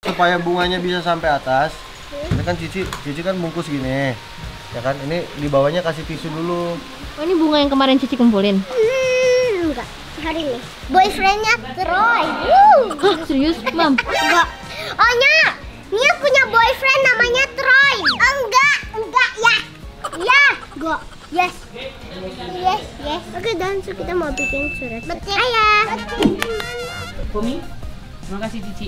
supaya bunganya bisa sampai atas. Ini kan Cici kan bungkus gini, ya kan? Ini di bawahnya kasih tisu dulu. Oh, ini bunga yang kemarin Cici kumpulin? Enggak, hari ini. Boyfriendnya Troy. Hah, serius, Mam? Enggak. Oh, Nia punya boyfriend namanya Troy. Enggak ya. Ya, enggak. Yes. Oke, dan kita mau bikin surat. Betul. Ayah. Bumi, terima kasih Cici.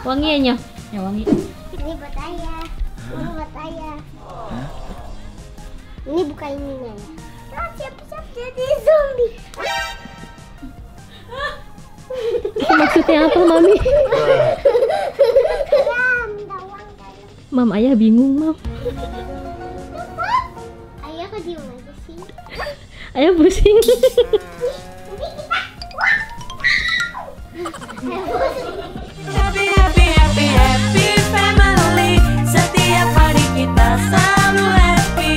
Wangi ya, Nyoh? Ya wangi. Ini buat ayah. Ini buat ayah. Ini bukan ininya ya. Ah, siap-siap jadi zombie. Maksudnya apa, Mami? Mam, ayah bingung, Mam. Ayah kok diem aja sih? Ayah pusing. Happy, happy, happy, happy family. Setiap hari kita selalu happy.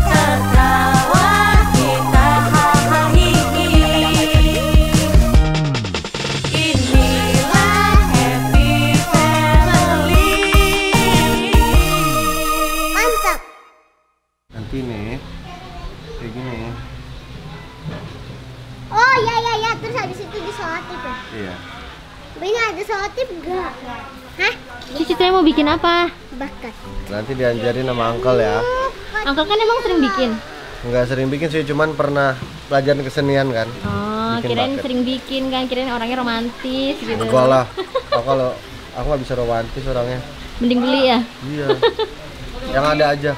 Tertawa kita hahaha. Inilah happy family. Mantap. Nanti nih, kayak gini. Oh ya. Terus habis itu disolotip ya? Iya. Ini ada solotip enggak? Hah? Cici teh mau bikin apa? Bakat. Nanti diajarin sama uncle ya. Uncle kan emang sering bikin. Nggak sering bikin sih, cuman pernah pelajaran kesenian kan. Oh, Bikin kirain bucket. sering bikin kan, kirain orangnya romantis gitu. Enggak lah. Aku nggak bisa romantis orangnya. Mending beli ya. Iya. Yang ada aja.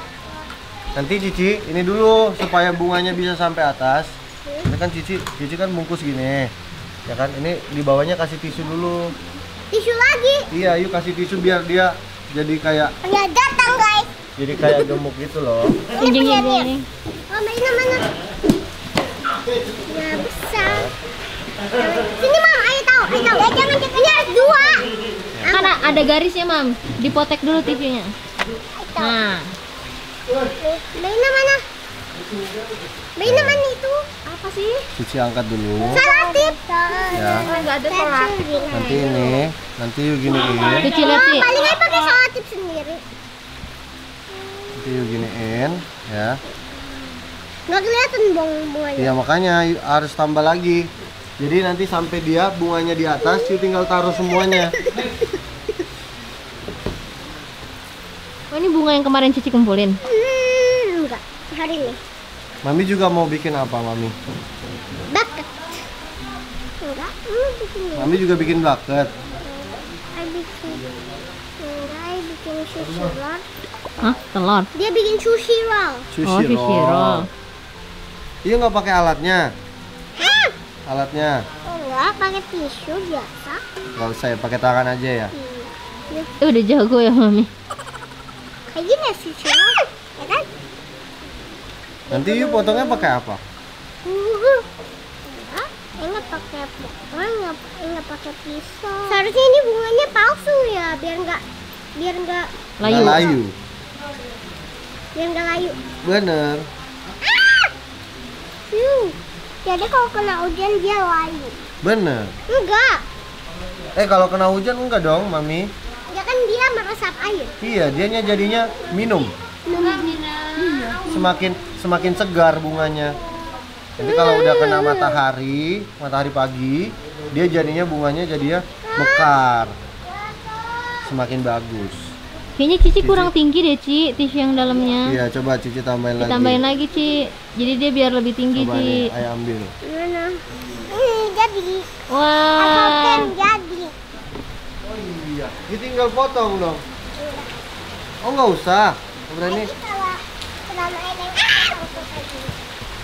Nanti Cici, ini dulu supaya bunganya bisa sampai atas. Ini kan Cici kan bungkus gini, ya kan? Ini di bawahnya kasih tisu dulu. Tisu lagi. Iya, yuk kasih tisu biar dia jadi kayak Ya datang guys. jadi kayak gemuk gitu loh. Ini punya Nia. Ini. Oh, mana? Ya besar. Sini Mam, ayo tahu. Ya jangan ini ada dua. Kan ada garisnya, Mam. Dipotek dulu TV-nya. Nah, Mana? Mana itu? Apa sih? Cici angkat dulu. Solotip. Ya. Enggak ada solotip. Nanti yuk giniin. Cici lihat sih. Paling aja pakai solotip sendiri. Nanti yuk giniin, ya. Nggak kelihatan bunganya. Iya, makanya harus tambah lagi. Jadi nanti sampai dia bunganya di atas, yuk tinggal taruh semuanya. Oh, ini bunga yang kemarin Cici kumpulin? Enggak. Hari ini. Mami juga mau bikin apa, Mami? Bakat. Enggak. Bikin ini. Mami juga bikin bucket. I bikin sushi roll. Hah? Telur? Dia bikin sushi roll. Oh, sushi roll. Iya, nggak pakai alatnya. Hah? Alatnya Enggak, pakai tisu biasa. nggak usah ya, pakai tangan aja ya. Udah jago ya, Mami. Kayak gini sushi roll, ya kan? Nanti yuk potongnya pakai apa? Enggak pakai enggak pakai pisau. Seharusnya ini bunganya palsu ya, biar enggak Layu. Nggak layu. biar enggak layu. Bener. Jadi kalau kena hujan dia layu. Bener. Enggak. Kalau kena hujan enggak dong, Mami? Ya kan dia meresap air. Iya, dianya jadinya minum. Semakin segar bunganya. Jadi kalau udah kena matahari pagi, dia jadinya bunganya jadinya mekar. Semakin bagus. Kayaknya Cici kurang tinggi deh, Ci, tisu yang dalamnya. Iya, coba Cici tambahin lagi. Ditambahin lagi, Ci. Jadi dia biar lebih tinggi, Coba Ci. nih, ayo ambil. Mana? Jadi. Wah. Jadi. Oh iya, ini tinggal potong dong. Oh, nggak usah. Berani. Kalau selama ini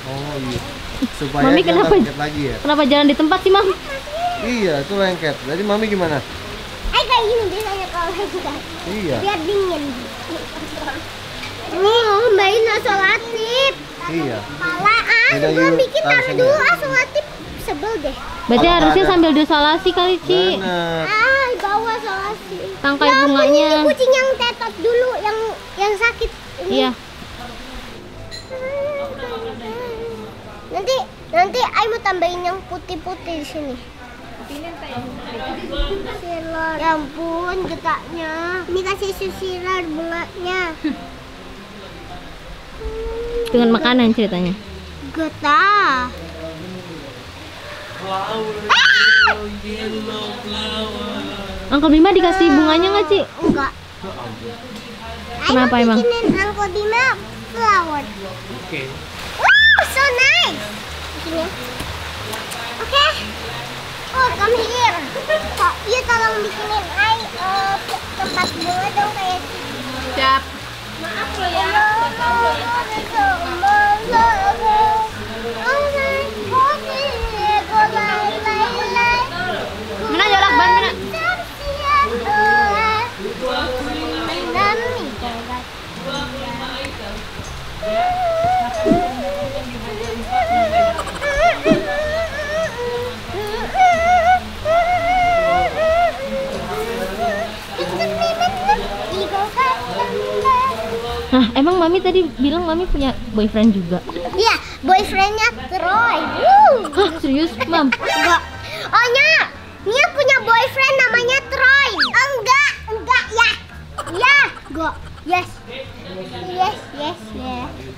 Oh iya. Supaya Mami, dia kenapa? nggak lengket lagi ya. Kenapa jalan di tempat sih, Mam? Iya, itu lengket. Jadi Mami gimana? kayak gini biasanya kalau lagi Iya. biar dingin. Mbak Ina sholatip. Iya. Pala Udah, sebelum yuk, bikin taruh taruh sini. dulu sholatip sebel deh. Berarti Kalau harusnya ada- sambil desolasi kali, Ci. Bener. Bawa sholasi. Tangkai Ya, bunganya. ini kucing yang tetot dulu yang sakit. Ini. Iya. Nanti Ayu mau tambahin yang putih-putih di sini. Iya. Ya ampun, getaknya. Ini kasih susiran bunganya. Dengan makanan ceritanya. Getah. Uncle Bima dikasih bunganya nggak, Ci? Enggak. Kenapa Ayo emang? bikinin Uncle Bima flower. Oke. Wow, so nice. Begini ya. Oke. Oh, come here. Kok, you tolong bikinin tempat bunga dong kayak Siap. Maaf lo ya. Mana jolak ban mana? Nah, emang Mami tadi bilang Mami punya boyfriend juga? Iya, boyfriendnya Troy. Woo. Hah, serius, Mam? Enggak. Oh, Nia punya boyfriend namanya Troy. Enggak ya. Ya, enggak. Yes.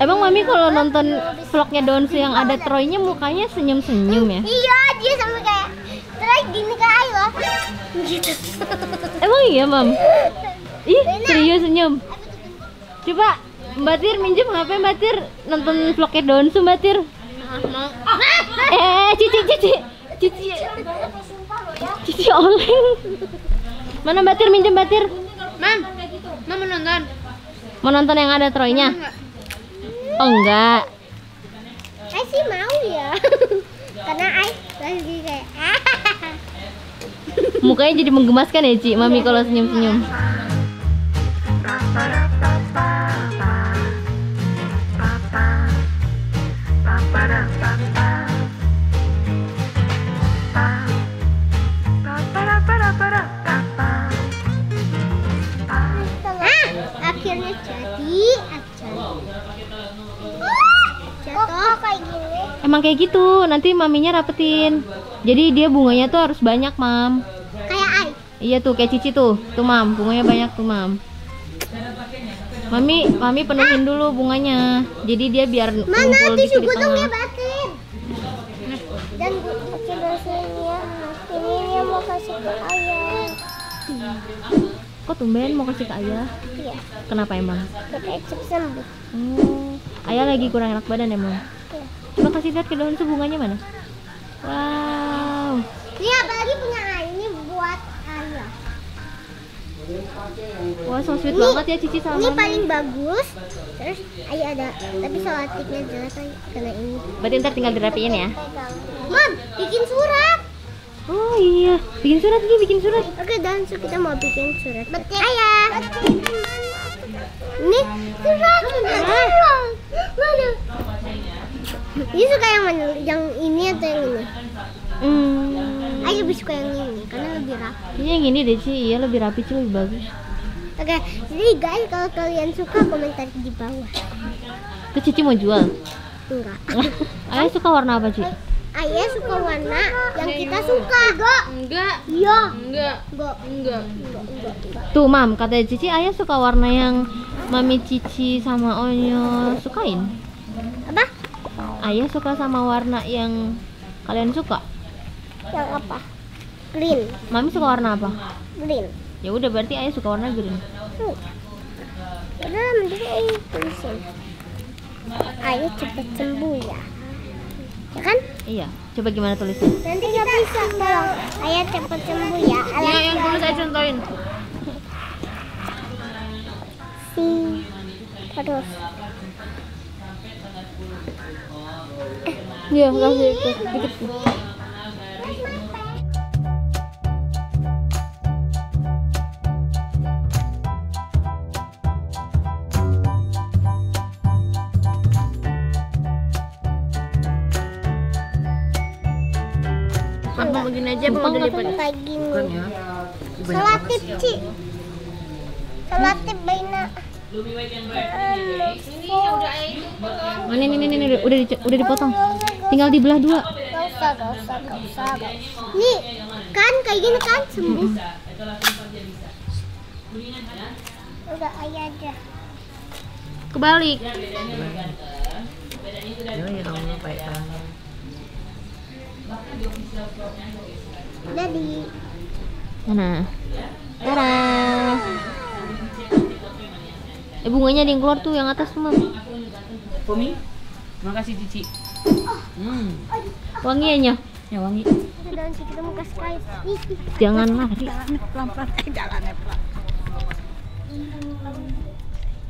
Emang Mami kalau nonton vlognya Donsu yang ada Troy-nya mukanya senyum-senyum ya? Iya, dia sampai kayak Troy gini ke I love gitu. Emang iya, Mam? Ih, serius senyum. Coba Mbak Tir minjem HP Mbak Tir nonton vlognya Donsu, Mbak Tir. Cici oleng. Mana Mbak Tir, minjem Mbak Tir. Mam mau nonton? Mau nonton yang ada Troy-nya? Oh enggak. I sih mau ya. Karena I lagi kayak Mukanya jadi menggemaskan ya, Ci, Mami kalau senyum-senyum. akhirnya jadi jatuh kayak gini. Emang kayak gitu, nanti maminya rapetin. Jadi dia bunganya tuh harus banyak, Mam. Kayak I. Iya tuh, kayak Cici tuh. Tuh, Mam, bunganya banyak tuh, Mam. Mami penuhin dulu bunganya. Jadi dia biar Mana ngumpul tisu gitu di gotongnya, tengah. Batin? Dan coba sini ini mau kasih ke ayah. Kok tumben mau kasih ke ayah? Iya, Kenapa emang? supaya cepat sembuh. Ayah lagi kurang enak badan emang. Iya. Coba kasih lihat ke daun tuh bunganya mana? Wow. Ini apalagi punya ayah, ini buat ayah. Wah, so sweet banget ya Cici sama Ini Mami. paling bagus. Terus ayah ada, tapi salatiknya jelas karena ini. Berarti ntar tinggal dirapiin ya. Mom, bikin surat. Oh iya, bikin surat nih, bikin surat. Oke, dan kita mau bikin surat. Betul. Ayah. Ini surat. Mana? Ini suka yang mana? Yang ini atau yang ini? Ayah lebih suka yang ini karena lebih rapi. Iya yang ini deh Ci, iya lebih rapi Ci, lebih bagus. Oke, jadi guys kalau kalian suka komentar di bawah. Tuh Cici mau jual. Enggak. Ayah suka warna apa Ci? Ayah suka warna yang kita suka. Enggak. Iya. Enggak. Tuh Mam, kata Cici ayah suka warna yang Mami Cici sama Onyo sukain. Apa? Ayah suka sama warna yang kalian suka. Yang apa? Green. Mami suka warna apa? Green. Ya udah berarti ayah suka warna green. Udah mending ayah tulisin. Ayah cepet sembuh ya. Ya kan? Iya, coba gimana tulisnya? Nanti kita bisa tolong ayah cepet sembuh ya. Iya, yang dulu saya contohin. Terus. Iya, kasih dikit. Apa begini aja mau daripada Kayak gini. ya. Salatip, Ci. Salatip Baina. Oh, ini udah dipotong. Tinggal dibelah dua. Gak usah. Nih, kan kayak gini kan sembuh. Enggak, ayah aja. Kebalik. Ya kamu lupa ya. Jadi. Mana? Tara. Bunganya ada yang keluar tuh, yang atas tuh, Mam. Pomi, makasih Cici. Wangi ya, Nya? Ya wangi. Itu daun sih kita mau kasih kayu. Jangan lari.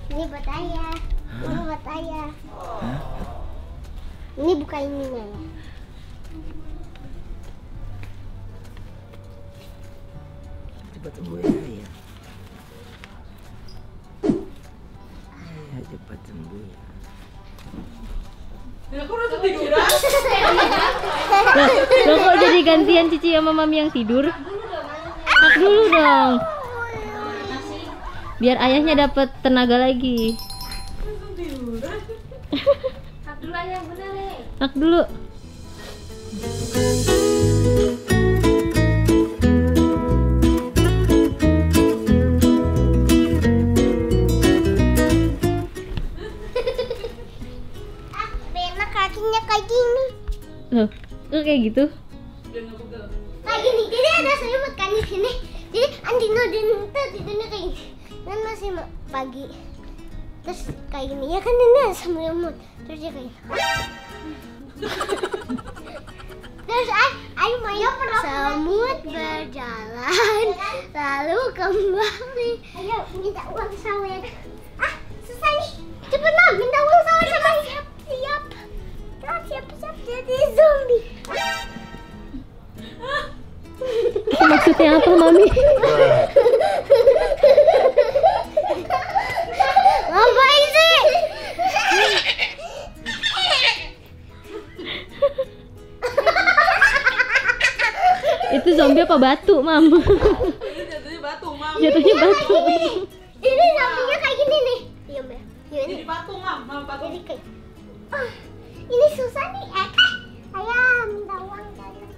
Ini buat ayah. Ini buat ayah. Ini buka ininya ya. Cepat sembuh ya. Ya cepat sembuh ya. Loh kok jadi gantian Cici sama Mami yang tidur? Hak dulu dong. Biar ayahnya dapat tenaga lagi. Hak dulu ayah bener nih. Hak dulu. Rena kakinya kayak gini. Loh, kok kayak gitu? Kayak gini. Jadi ada selimut kan di sini. Jadi Andino dan Nita tidurnya kayak gini. Dan masih pagi. Terus kayak gini. Ya kan ini ada selimut. Terus dia kayak gini. Terus ay main semut berjalan lalu kembali. Ayo minta uang sawer. Susah nih. Cepet lah minta uang sawer sama siap-siap. Siap-siap jadi zombie. Maksudnya apa, Mami? Ngapain sih? Itu zombie apa batu, Mam? Jatuhnya batu, Mam. Jatuhnya batu. Ini zombinya kayak gini nih. Diam ya. Gimana? Jadi batu, Mam. Mam batu. Jadi kayak ini susah nih. Ayah minta uang saya.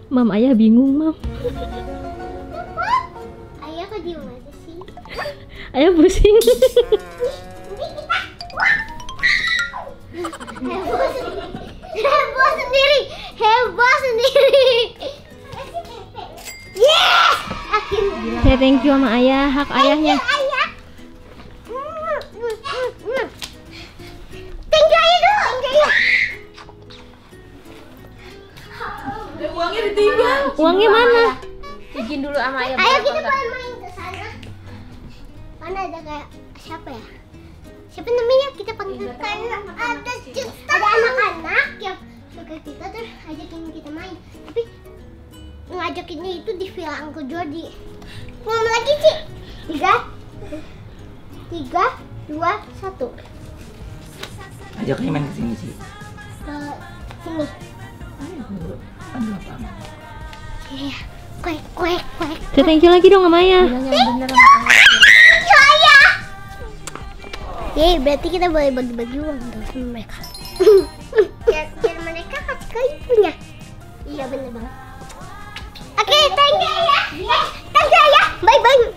Mam, ayah bingung, Mam. Ayah kok diem aja sih? Ayah pusing. Ini kita heboh sendiri. Heboh sendiri. Yes! Akhirnya. Saya thank you sama ayah, hak ayahnya. Ayah. Thank you ayah dulu. Thank you ayah. Uangnya ditinggal. Uangnya mana? Izin dulu sama ayah. Ayo kita boleh main ke sana. Mana ada kayak siapa ya? Siapa namanya? Kita panggilkan ada anak-anak yang suka kita terus ajakin kita main. Tapi ngajakinnya itu di Villa Uncle Jody. Ngomong lagi Ci. 3, 2, 1. Ajak main ke sini sih. Ke sini. Aduh apa? Iya. Kuek. Saya thank you lagi dong sama ayah. Yeay, berarti kita boleh bagi-bagi uang dong sama mereka. Biar mereka kasih ke ibunya. Iya bener banget. Oke, thank you ya. Thank you ya. Bye-bye.